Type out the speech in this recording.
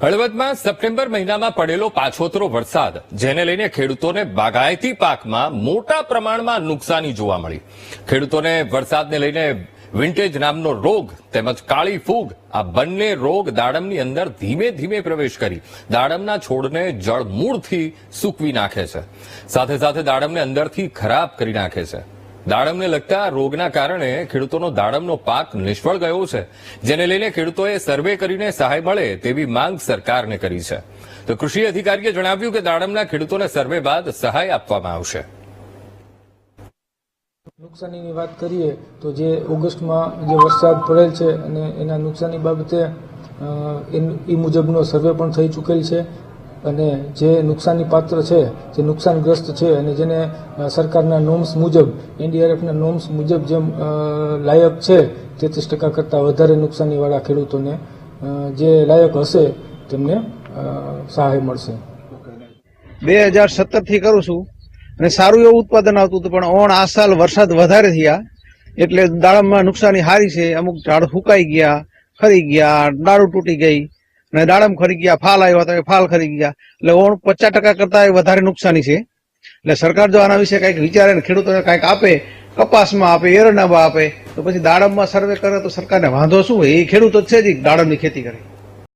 હળવદમાં September મહિનામાં પડેલો પાછોતરો વરસાદ જેને લઈને ખેડૂતોને બાગાયતી પાકમાં મોટા પ્રમાણમાં નુકસાની જોવા મળી। ખેડૂતોને વરસાદને લઈને વિન્ટેજ નામનો રોગ તેમજ કાળી ફૂગ આ બંને રોગ દાડમની અંદર ધીમે ધીમે પ્રવેશ કરી દાડમના છોડને જળમૂળથી સૂકવી નાખે છે, સાથે સાથે દાડમને અંદરથી ખરાબ કરી નાખે છે। દાડમને લગતા રોગના કારણે ખેડૂતોનો દાડમનો પાક નિષ્ફળ ગયો છે, જેને લઈને ખેડૂતોએ સર્વે કરીને સહાય મળે તેવી માંગ સરકારને કરી છે। તો કૃષિ અધિકારીએ જણાવ્યું કે દાડમના ખેડૂતોને સર્વે બાદ સહાય આપવામાં આવશે। નુકસાનીની વાત કરીએ તો જે ઓગસ્ટમાં જે વરસાદ પડેલ છે અને એના નુકસાની બાબતે એ મુજબનો સર્વે પણ થઈ ચૂકેલ છે અને જે નુકસાની પાત્ર છે, જે નુકસાનગ્રસ્ત છે અને જેને સરકારના નોર્મ્સ મુજબ, એનડીઆરએફના નોર્મ્સ મુજબ જેમ લાયક છે 33% કરતાં વધારે નુકસાનીવાળા ખેડૂતોને જે લાયક હશે તેમને સહાય મળશે। 2017 થી કરું છું અને સારું એવું ઉત્પાદન આવતું હતું, પણ આ સાલ વરસાદ વધારે થયા એટલે દાડમમાં નુકસાની સારી છે। અમુક ઝાડ ફૂંકાઈ ગયા, ખરી ગયા, ડાળું તૂટી ગઈ અને દાડમ ખરી ગયા, ફાલ આવ્યા તો ફાલ ખરી ગયા, એટલે 50% કરતા વધારે નુકસાની છે। એટલે સરકાર જો આના વિશે કંઈક વિચારે ને ખેડૂતોને કંઈક આપે, કપાસમાં આપે, એરંડામાં આપે, તો પછી દાડમમાં સર્વે કરે તો સરકારને વાંધો શું હોય? એ ખેડૂતો જ છે જ દાડમની ખેતી કરે।